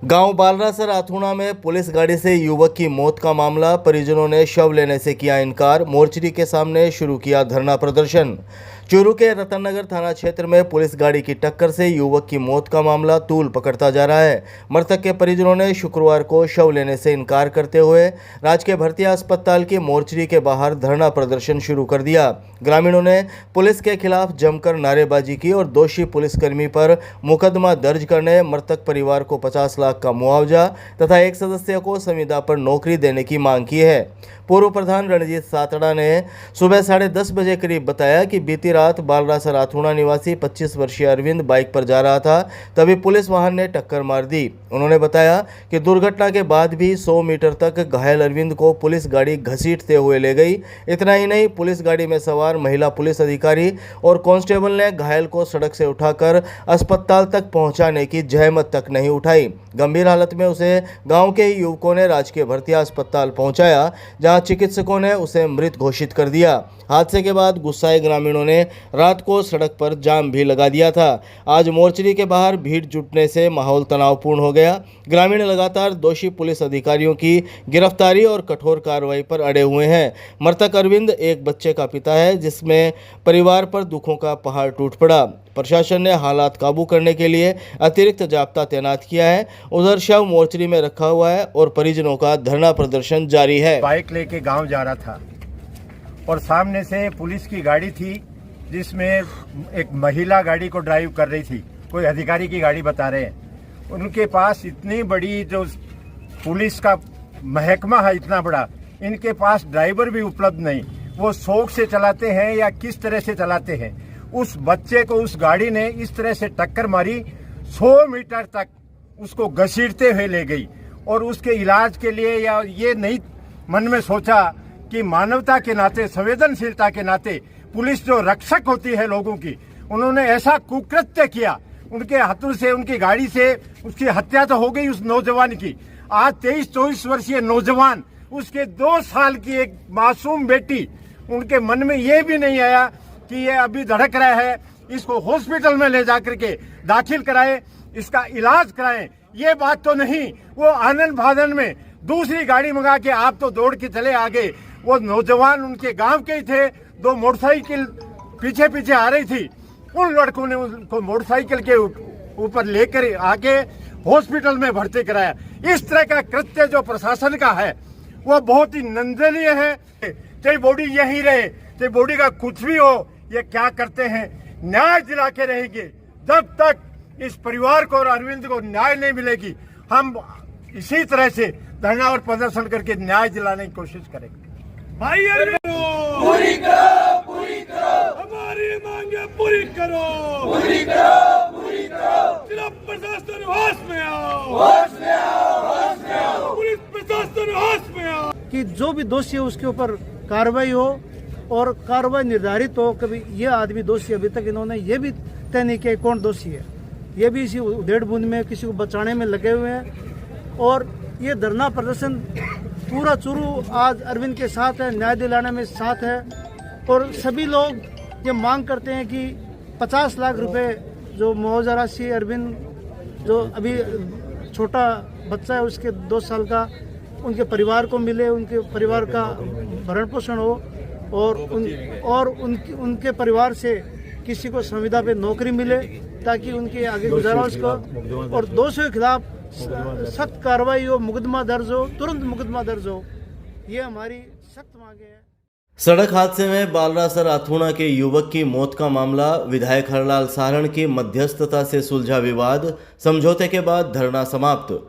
गांव बालरासर अथुणा में पुलिस गाड़ी से युवक की मौत का मामला। परिजनों ने शव लेने से किया इनकार। मोर्चरी के सामने शुरू किया धरना प्रदर्शन। चूरू के रतननगर थाना क्षेत्र में पुलिस गाड़ी की टक्कर से युवक की मौत का मामला तूल पकड़ता जा रहा है। मृतक के परिजनों ने शुक्रवार को शव लेने से इनकार करते हुए राजकीय भर्ती अस्पताल की मोर्चरी के बाहर धरना प्रदर्शन शुरू कर दिया। ग्रामीणों ने पुलिस के खिलाफ जमकर नारेबाजी की और दोषी पुलिसकर्मी पर मुकदमा दर्ज करने, मृतक परिवार को 50 लाख का मुआवजा तथा एक सदस्य को संविदा पर नौकरी देने की मांग की है। पूर्व प्रधान रणजीत सातड़ा ने सुबह 10:30 बजे करीब बताया कि बीती रात बालरासर अथुणा निवासी 25 वर्षीय अरविंद बाइक पर जा रहा था, तभी पुलिस वाहन ने टक्कर मार दी। उन्होंने बताया कि दुर्घटना के बाद भी 100 मीटर तक घायल अरविंद को पुलिस गाड़ी घसीटते हुए ले गई। इतना ही नहीं, पुलिस गाड़ी में सवार महिला पुलिस अधिकारी और कांस्टेबल ने घायल को सड़क से उठाकर अस्पताल तक पहुंचाने की जहमत तक नहीं उठाई। गंभीर हालत में उसे गांव के युवकों ने राजकीय भर्ती अस्पताल पहुंचाया, जहां चिकित्सकों ने उसे मृत घोषित कर दिया। हादसे के बाद गुस्साए ग्रामीणों ने रात को सड़क पर जाम भी लगा दिया था। आज मोर्चरी के बाहर भीड़ जुटने से माहौल तनावपूर्ण हो गया। ग्रामीण लगातार दोषी पुलिस अधिकारियों की गिरफ्तारी और कठोर कार्रवाई पर अड़े हुए हैं। मृतक अरविंद एक बच्चे का पिता है, जिसमें परिवार पर दुखों का पहाड़ टूट पड़ा। प्रशासन ने हालात काबू करने के लिए अतिरिक्त जाब्ता तैनात किया है। उधर शव मोर्चरी में रखा हुआ है और परिजनों का धरना प्रदर्शन जारी है। बाइक लेके गांव जा रहा था और सामने से पुलिस की गाड़ी थी, जिसमें एक महिला गाड़ी को ड्राइव कर रही थी। कोई अधिकारी की गाड़ी बता रहे हैं। उनके पास इतनी बड़ी जो पुलिस का महकमा है, इतना बड़ा, इनके पास ड्राइवर भी उपलब्ध नहीं। वो शौक से चलाते हैं या किस तरह से चलाते हैं। उस बच्चे को उस गाड़ी ने इस तरह से टक्कर मारी, 100 मीटर तक उसको घसीटते हुए ले गई। और उसके इलाज के लिए या ये नहीं मन में सोचा कि मानवता के नाते, संवेदनशीलता के नाते, पुलिस जो रक्षक होती है लोगों की, उन्होंने ऐसा कुकृत्य किया। उनके हाथों से, उनकी गाड़ी से उसकी हत्या तो हो गई उस नौजवान की। आज 23-24 वर्षीय नौजवान, उसके 2 साल की एक मासूम बेटी, उनके मन में ये भी नहीं आया कि ये अभी धड़क रहा है, इसको हॉस्पिटल में ले जाकर के दाखिल कराए, इसका इलाज कराएं। ये बात तो नहीं, वो आनंद भादन में दूसरी गाड़ी मंगा के आप तो दौड़ के चले आगे। वो नौजवान उनके गांव के ही थे, 2 मोटरसाइकिल पीछे पीछे आ रही थी। उन लड़कों ने उनको मोटरसाइकिल के ऊपर लेकर आके हॉस्पिटल में भर्ती कराया। इस तरह का कृत्य जो प्रशासन का है वो बहुत ही निंदनीय है। चाहे बॉडी यहीं रहे, चाहे बॉडी का कुछ भी हो, ये क्या करते हैं, न्याय दिला के रहेंगे। जब तक इस परिवार को और अरविंद को न्याय नहीं मिलेगी, हम इसी तरह से धरना और प्रदर्शन करके न्याय दिलाने की कोशिश करेंगे। भाई पूरी करो, पूरी करो, हमारी मांगे पूरी करो, पूरी करो, पूरी करो। जिला प्रशासन होश में आओ, होश में आओ, होश में आओ। पुलिस प्रशासन होश में आओ कि जो भी दोषी है उसके ऊपर कार्रवाई हो और कार्रवाई निर्धारित हो। कभी ये आदमी दोषी, अभी तक इन्होंने ये भी तय नहीं किया कौन दोषी है। ये भी इसी उधेड़ बुन में किसी को बचाने में लगे हुए हैं। और ये धरना प्रदर्शन पूरा चूरू आज अरविंद के साथ है, न्याय दिलाने में साथ है। और सभी लोग ये मांग करते हैं कि 50 लाख रुपए जो मुआवजा राशि अरविंद जो अभी छोटा बच्चा है उसके 2 साल का, उनके परिवार को मिले, उनके परिवार का भरण पोषण हो और उनके परिवार से किसी को संविदा पे नौकरी मिले ताकि उनके आगे गुजारा उसको। और दोषियों के खिलाफ सख्त कार्रवाई हो, मुकदमा दर्ज हो, तुरंत मुकदमा दर्ज हो। ये हमारी सख्त मांगे है। सड़क हादसे में बालरासर अथुणा के युवक की मौत का मामला। विधायक हरलाल सारण की मध्यस्थता से सुलझा विवाद। समझौते के बाद धरना समाप्त।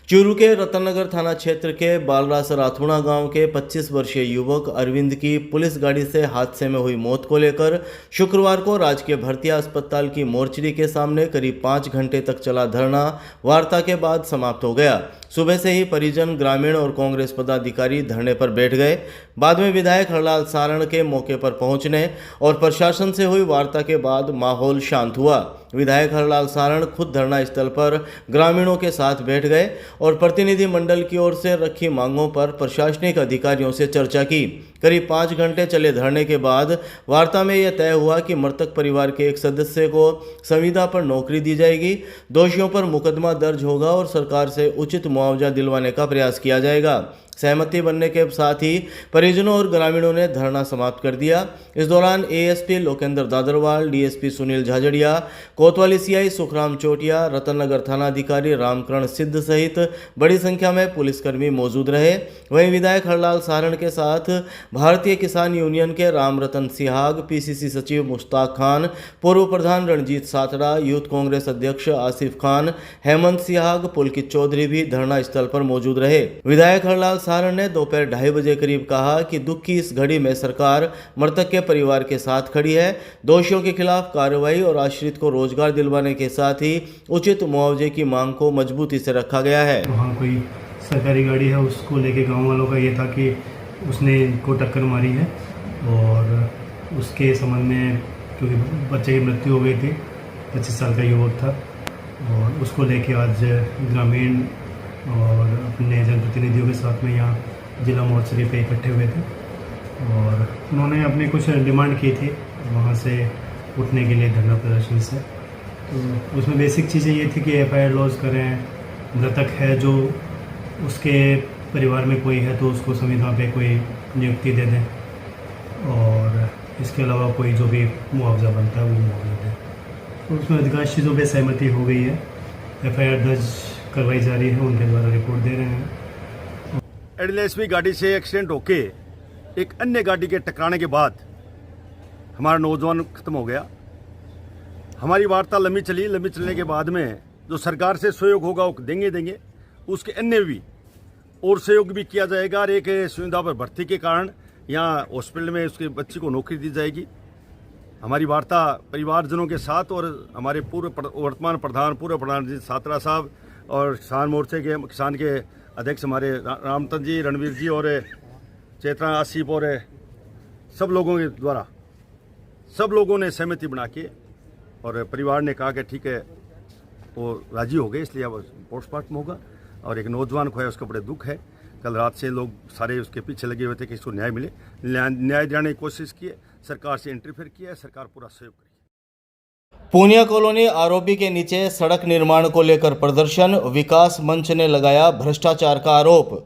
चूरू के रतननगर थाना क्षेत्र के बालरासर अथुणा गांव के 25 वर्षीय युवक अरविंद की पुलिस गाड़ी से हादसे में हुई मौत को लेकर शुक्रवार को राजकीय भर्ती अस्पताल की मोर्चरी के सामने करीब 5 घंटे तक चला धरना वार्ता के बाद समाप्त हो गया। सुबह से ही परिजन, ग्रामीण और कांग्रेस पदाधिकारी धरने पर बैठ गए। बाद में विधायक हरलाल सारण के मौके पर पहुंचने और प्रशासन से हुई वार्ता के बाद माहौल शांत हुआ। विधायक हरलाल सारण खुद धरना स्थल पर ग्रामीणों के साथ बैठ गए और प्रतिनिधि मंडल की ओर से रखी मांगों पर प्रशासनिक अधिकारियों से चर्चा की। करीब 5 घंटे चले धरने के बाद वार्ता में यह तय हुआ कि मृतक परिवार के एक सदस्य को संविदा पर नौकरी दी जाएगी, दोषियों पर मुकदमा दर्ज होगा और सरकार से उचित मुआवजा दिलवाने का प्रयास किया जाएगा। सहमति बनने के साथ ही परिजनों और ग्रामीणों ने धरना समाप्त कर दिया। इस दौरान एएसपी लोकेंद्र दादरवाल, डीएसपी सुनील झाझड़िया, कोतवाली सीआई सुखराम चोटिया, रतननगर थानाधिकारी रामकरण सिद्ध सहित बड़ी संख्या में पुलिसकर्मी मौजूद रहे। वहीं विधायक हरलाल सारण के साथ भारतीय किसान यूनियन के रामरतन सिहाग, पीसीसी सचिव मुश्ताक खान, पूर्व प्रधान रणजीत सातड़ा, यूथ कांग्रेस अध्यक्ष आसिफ खान, हेमंत सिहाग, पुलकित चौधरी भी धरना स्थल पर मौजूद रहे। विधायक हरलाल सारण ने दोपहर 2:30 बजे करीब कहा कि दुख की इस घड़ी में सरकार मृतक के परिवार के साथ खड़ी है। दोषियों के खिलाफ कार्रवाई और आश्रित को रोजगार दिलवाने के साथ ही उचित मुआवजे की मांग को मजबूती से रखा गया है। वहाँ कोई सरकारी गाड़ी है, उसको लेके गांव वालों का ये था कि उसने इनको टक्कर मारी है और उसके संबंध में क्योंकि बच्चे की मृत्यु हो गई थी, 25 साल का युवक था और उसको लेके आज ग्रामीण और अपने जनप्रतिनिधियों के साथ में यहाँ जिला मोर्चरी पे इकट्ठे हुए थे और उन्होंने अपनी कुछ डिमांड की थी वहाँ से उठने के लिए धरना प्रदर्शन से। तो उसमें बेसिक चीज़ें ये थी कि एफआईआर लॉज करें, मृतक है जो उसके परिवार में कोई है तो उसको संविदा पे कोई नियुक्ति दे दें और इसके अलावा कोई जो भी मुआवजा बनता है वो मुआवजा दें। तो उसमें अधिकांश चीज़ों पे सहमति हो गई है। एफआईआर दर्ज करवाई जा रही है, उनके द्वारा रिपोर्ट दे रहे हैं। एडीएसपी गाड़ी से एक्सीडेंट होके एक अन्य गाड़ी के टकराने के बाद हमारा नौजवान खत्म हो गया। हमारी वार्ता लंबी चलने के बाद में जो सरकार से सहयोग होगा वो देंगे, उसके अन्य भी और सहयोग भी किया जाएगा और एक सुविधा पर भर्ती के कारण यहाँ हॉस्पिटल में उसके बच्चे को नौकरी दी जाएगी। हमारी वार्ता परिवारजनों के साथ और हमारे वर्तमान प्रधान जी सातरा साहब और किसान मोर्चे के किसान के अध्यक्ष हमारे रामतन जी, रणवीर जी और चेतना आसिफ और सब लोगों के द्वारा सब लोगों ने सहमति बना के और परिवार ने कहा कि ठीक है वो राजी हो गए, इसलिए अब पोस्टमार्टम होगा। और एक नौजवान को है उसका बड़े दुख है। कल रात से लोग सारे उसके पीछे लगे हुए थे कि इसको न्याय मिले, न्याय दिलाने की कोशिश की है, सरकार से इंटरफेयर किया है, सरकार पूरा सहयोग करेगी। पूनिया कॉलोनी आरओबी के नीचे सड़क निर्माण को लेकर प्रदर्शन, विकास मंच ने लगाया भ्रष्टाचार का आरोप।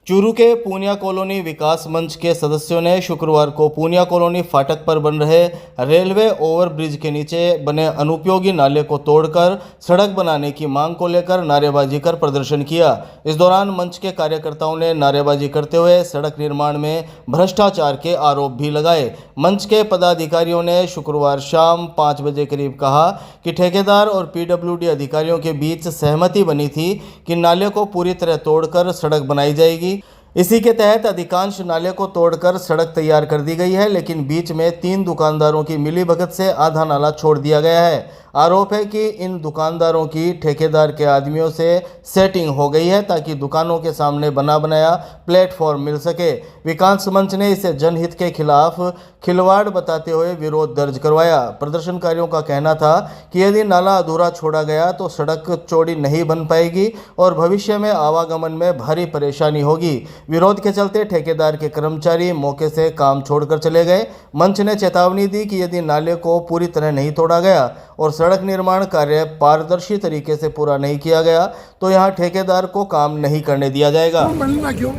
चूरू के पूनिया कॉलोनी विकास मंच के सदस्यों ने शुक्रवार को पूनिया कॉलोनी फाटक पर बन रहे रेलवे ओवरब्रिज के नीचे बने अनुपयोगी नाले को तोड़कर सड़क बनाने की मांग को लेकर नारेबाजी कर प्रदर्शन किया। इस दौरान मंच के कार्यकर्ताओं ने नारेबाजी करते हुए सड़क निर्माण में भ्रष्टाचार के आरोप भी लगाए। मंच के पदाधिकारियों ने शुक्रवार शाम 5 बजे करीब कहा कि ठेकेदार और पीडब्ल्यूडी अधिकारियों के बीच सहमति बनी थी कि नाले को पूरी तरह तोड़कर सड़क बनाई जाएगी। इसी के तहत अधिकांश नाले को तोड़कर सड़क तैयार कर दी गई है, लेकिन बीच में 3 दुकानदारों की मिलीभगत से आधा नाला छोड़ दिया गया है। आरोप है कि इन दुकानदारों की ठेकेदार के आदमियों से सेटिंग हो गई है ताकि दुकानों के सामने बना बनाया प्लेटफॉर्म मिल सके। विकास मंच ने इसे जनहित के खिलाफ खिलवाड़ बताते हुए विरोध दर्ज करवाया। प्रदर्शनकारियों का कहना था कि यदि नाला अधूरा छोड़ा गया तो सड़क चौड़ी नहीं बन पाएगी और भविष्य में आवागमन में भारी परेशानी होगी। विरोध के चलते ठेकेदार के कर्मचारी मौके से काम छोड़कर चले गए। मंच ने चेतावनी दी कि यदि नाले को पूरी तरह नहीं तोड़ा गया और सड़क निर्माण कार्य पारदर्शी तरीके से पूरा नहीं किया गया तो यहाँ ठेकेदार को काम नहीं करने दिया जाएगा। बनना क्यों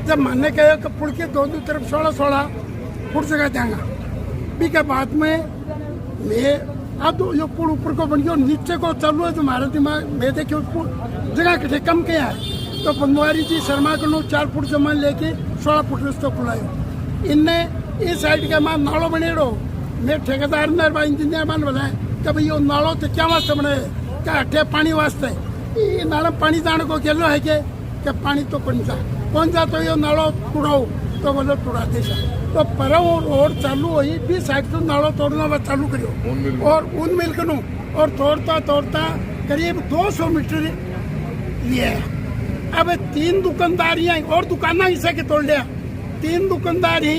जब मानने कहे कि पुल के दोनों तरफ 16 फुट जगह देंगे भी के बाद में मैं अब यो पुल ऊपर को बन गया नीचे को चालू है तो हमारे दिमाग में देखिए जगह कटे कम क्या है तो बनवारी जी शर्मा को 4 फुट जमान लेके 16 फुट रस्ता खुलायो। इनने इस साइड का मां नालों बनेड़ो मैं ठेकेदार ने इंजीनियर मान बनाए कि भाई यो नालों तो क्या वास्ते बने क्या हटे पानी वास्ते ये नाला पानी जाने को गेलो है कि पानी तो कौन जा तो यो नालों तुड़ाओ तो बोलो तुड़ा दे तो पर रोड चालू हुई 20 साइड तो नालों तोड़ना चालू करियो और उन मिल करूँ और तोड़ता करीब 200 मीटर लिए अब 3 दुकानदार और दुकाना इसे के तोड़ लिया 3 दुकानदार ही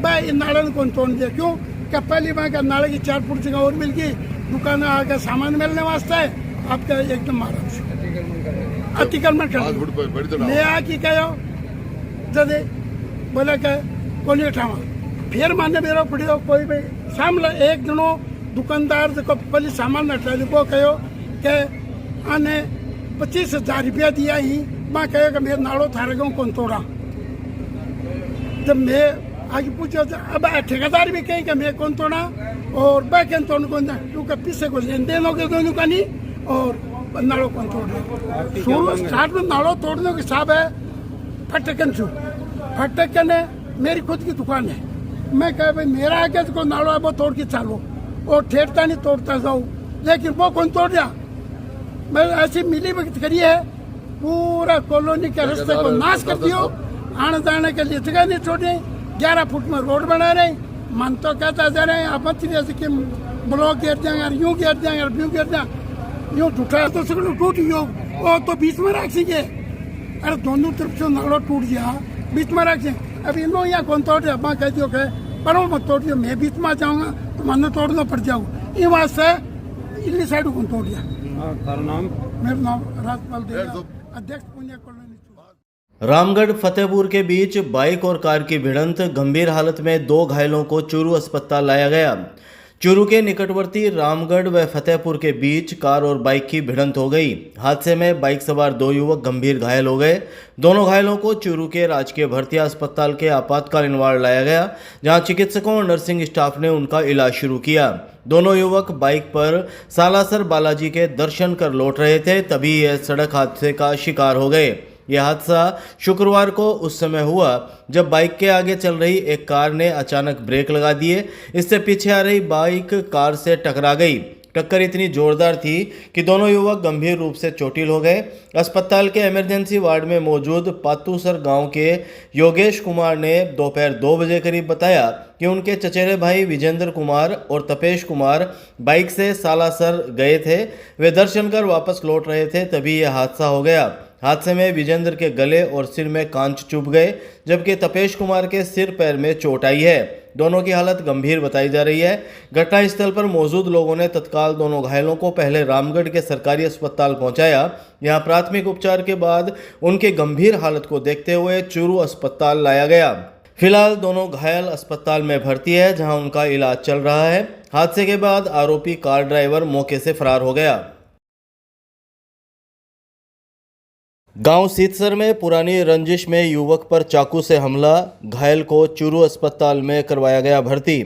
भाई इन नाले को तोड़ दिया। क्यों क्या पहली बार का नाले की 4 फुट जगह और मिल गई, दुकान आकर सामान मिलने वास्ते आपका एकदम मारा अतिक्रमण कर ले आके कहो जदे बोले के कोनी उठावा फिर माने मेरा पड़ियो कोई भाई सामने एक जनो दुकानदार को पहले सामान हटा को कहो के आने 25,000 रुपया दिया ही मैं कहो कि मेरे नाड़ो थारे गाँव कौन तोड़ा। जब मैं आगे पूछो तो अब ठेकेदार भी कहीं कि मैं कौन तोड़ा और बैकें तोड़ कौन क्योंकि पीछे को लेन देन हो गए दोनों का नहीं और नाड़ो कौन तोड़ रहे शुरू स्टार्ट में नाड़ो तोड़ने के हिसाब है फटकन छू फटकन है मेरी खुद की दुकान है। मैं कह भाई मेरा आगे तो नाड़ो है वो तोड़ के चालो और ठेरता नहीं तोड़ता जाऊँ, लेकिन वो कौन तोड़ दिया। मैं ऐसी मिली भगत करी है पूरा कॉलोनी के रास्ते को नाश कर दियो, आने जाने के लिए जगह नहीं छोड़े, 11 फुट में रोड बना रहे। मन तो कहता जा रहे हैं आप जैसे कि ब्लॉक गिर जाएंगे यूँ गिर जाएंगे यूँ गिर जाए यूँ टूटा तो सगड़ो टूट गयो वो तो बीच में रख सके। अरे दोनों तरफ से नाड़ो टूट गया बीच में रख अब इनो यहाँ कौन तोड़ दिया मैं कह दियो के पढ़ो मत तोड़ दियो मैं बीच में जाऊँगा तो मन तोड़ना पड़ जाऊँ ये वास्ते इतनी साइड कौन तोड़ दिया। मेरा नाम राजपाल देव अध्यक्ष पुण्य कॉलोनी। रामगढ़ फतेहपुर के बीच बाइक और कार की भिड़ंत, गंभीर हालत में 2 घायलों को चूरू अस्पताल लाया गया। चूरू के निकटवर्ती रामगढ़ व फतेहपुर के बीच कार और बाइक की भिड़ंत हो गई। हादसे में बाइक सवार 2 युवक गंभीर घायल हो गए। दोनों घायलों को चूरू के राजकीय भर्तिया अस्पताल के आपातकालीन वार्ड लाया गया, जहां चिकित्सकों और नर्सिंग स्टाफ ने उनका इलाज शुरू किया। दोनों युवक बाइक पर सालासर बालाजी के दर्शन कर लौट रहे थे, तभी यह सड़क हादसे का शिकार हो गए। यह हादसा शुक्रवार को उस समय हुआ जब बाइक के आगे चल रही एक कार ने अचानक ब्रेक लगा दिए। इससे पीछे आ रही बाइक कार से टकरा गई। टक्कर इतनी जोरदार थी कि दोनों युवक गंभीर रूप से चोटिल हो गए। अस्पताल के इमरजेंसी वार्ड में मौजूद पातूसर गांव के योगेश कुमार ने दोपहर 2 बजे करीब बताया कि उनके चचेरे भाई विजेंद्र कुमार और तपेश कुमार बाइक से सालासर गए थे। वे दर्शन कर वापस लौट रहे थे, तभी यह हादसा हो गया। हादसे में विजेंद्र के गले और सिर में कांच चुभ गए, जबकि तपेश कुमार के सिर पैर में चोट आई है। दोनों की हालत गंभीर बताई जा रही है। घटनास्थल पर मौजूद लोगों ने तत्काल दोनों घायलों को पहले रामगढ़ के सरकारी अस्पताल पहुंचाया। यहां प्राथमिक उपचार के बाद उनके गंभीर हालत को देखते हुए चूरू अस्पताल लाया गया। फिलहाल दोनों घायल अस्पताल में भर्ती है, जहां उनका इलाज चल रहा है। हादसे के बाद आरोपी कार ड्राइवर मौके से फरार हो गया। गांव सीतसर में पुरानी रंजिश में युवक पर चाकू से हमला, घायल को चूरू अस्पताल में करवाया गया भर्ती।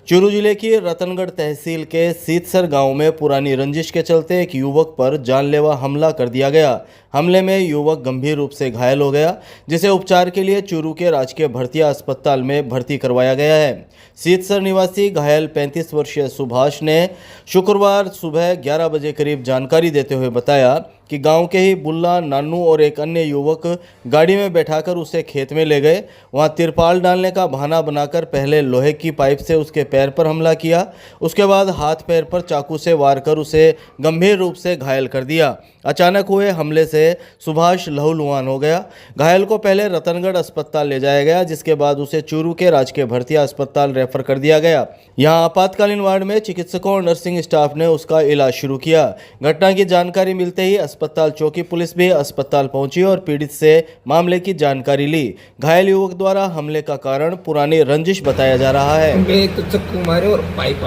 चूरू जिले की रतनगढ़ तहसील के सीतसर गांव में पुरानी रंजिश के चलते एक युवक पर जानलेवा हमला कर दिया गया। हमले में युवक गंभीर रूप से घायल हो गया, जिसे उपचार के लिए चूरू के राजकीय भर्तिया अस्पताल में भर्ती करवाया गया है। सीतसर निवासी घायल 35 वर्षीय सुभाष ने शुक्रवार सुबह 11 बजे करीब जानकारी देते हुए बताया कि गांव के ही बुल्ला, नानू और एक अन्य युवक गाड़ी में बैठाकर उसे खेत में ले गए। वहां तिरपाल डालने का बहाना बनाकर पहले लोहे की पाइप से उसके पैर पर हमला किया, उसके बाद हाथ पैर पर चाकू से वार कर उसे गंभीर रूप से घायल कर दिया। अचानक हुए हमले से सुभाष लहूलुहान हो गया। घायल को पहले रतनगढ़ अस्पताल ले जाया गया, जिसके बाद उसे चूरू के राजकीय भर्तिया अस्पताल रेफर कर दिया गया। यहां आपातकालीन वार्ड में चिकित्सकों और नर्सिंग स्टाफ ने उसका इलाज शुरू किया। घटना की जानकारी मिलते ही अस्पताल चौकी पुलिस भी अस्पताल पहुंची और पीड़ित से मामले की जानकारी ली। घायल युवक द्वारा हमले का कारण पुरानी रंजिश बताया जा रहा है। एक तो चक्कू मारे और पाइप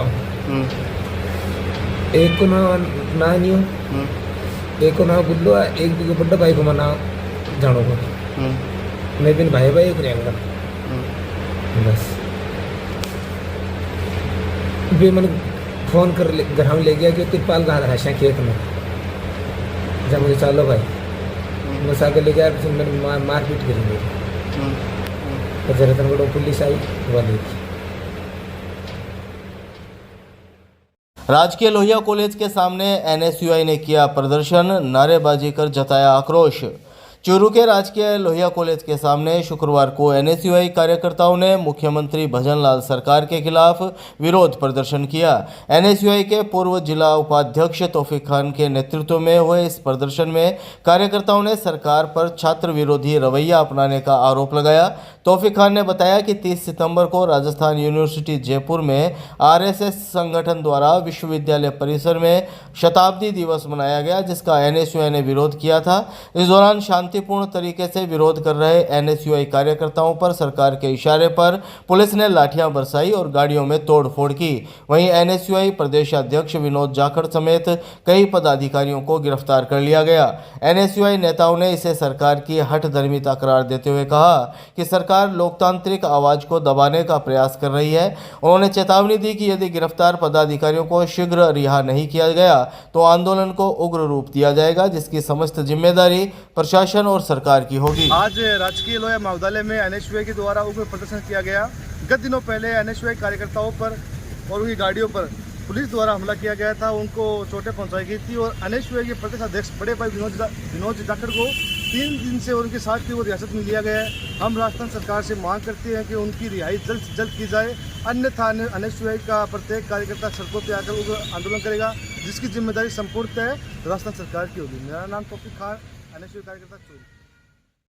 एक को ना नहीं एक को ना बुल्लो एक भी बड़ा पाइप मना जानो को मैं भी भाई भाई एक रहेंगे बस भी मैंने फोन कर घर हम ले गया कि तिरपाल कहाँ रहा खेत में जब मुझे चालो भाई बस आगे ले गया, फिर मैंने मारपीट करेंगे तो रतनगढ़ पुलिस आई वाली। राजकीय लोहिया कॉलेज के सामने एनएसयूआई ने किया प्रदर्शन, नारेबाजी कर जताया आक्रोश। चूरू के राजकीय लोहिया कॉलेज के सामने शुक्रवार को एनएसयूआई कार्यकर्ताओं ने मुख्यमंत्री भजनलाल सरकार के खिलाफ विरोध प्रदर्शन किया। एनएसयूआई के पूर्व जिला उपाध्यक्ष तौफीक खान के नेतृत्व में हुए इस प्रदर्शन में कार्यकर्ताओं ने सरकार पर छात्र विरोधी रवैया अपनाने का आरोप लगाया। तौफीक खान ने बताया कि 30 सितंबर को राजस्थान यूनिवर्सिटी जयपुर में आरएसएस संगठन द्वारा विश्वविद्यालय परिसर में शताब्दी दिवस मनाया गया, जिसका एनएसयूआई ने विरोध किया था। इस दौरान शांतिपूर्ण तरीके से विरोध कर रहे एनएसयूआई कार्यकर्ताओं पर सरकार के इशारे पर पुलिस ने लाठियां बरसाई और गाड़ियों में तोड़फोड़ की। वहीं एनएसयूआई प्रदेशाध्यक्ष विनोद जाखड़ समेत कई पदाधिकारियों को गिरफ्तार कर लिया गया। एनएसयूआई नेताओं ने इसे सरकार की हठधर्मिता करार देते हुए कहा कि सरकार लोकतांत्रिक आवाज को दबाने का प्रयास कर रही है। उन्होंने चेतावनी दी कि यदि गिरफ्तार पदाधिकारियों को शीघ्र रिहा नहीं किया गया तो आंदोलन को उग्र रूप दिया जाएगा, जिसकी समस्त जिम्मेदारी प्रशासन और सरकार की होगी। आज राजकीय लोहिया महाविद्यालय में एनएसयूआई के द्वारा उग्र प्रदर्शन किया गया। गत दिनों पहले एनएसयूआई कार्यकर्ताओं पर और उनकी गाड़ियों पर पुलिस द्वारा हमला किया गया था, उनको चोटें पहुंचाई गई थी और एनएसयूआई के प्रदेश अध्यक्ष बड़े भाई विनोद जाखड़ को 3 दिन से उनके साथ की वो हिरासत में लिया गया है। हम राजस्थान सरकार से मांग करते हैं कि उनकी रिहाई जल्द से जल्द की जाए, अन्यथा एनएसयूआई का प्रत्येक कार्यकर्ता सड़कों पर आकर उग्र आंदोलन करेगा, जिसकी जिम्मेदारी संपूर्णतः राजस्थान सरकार की होगी। मेरा नाम तौफीक खान, एनएसयूआई कार्यकर्ता चूरू।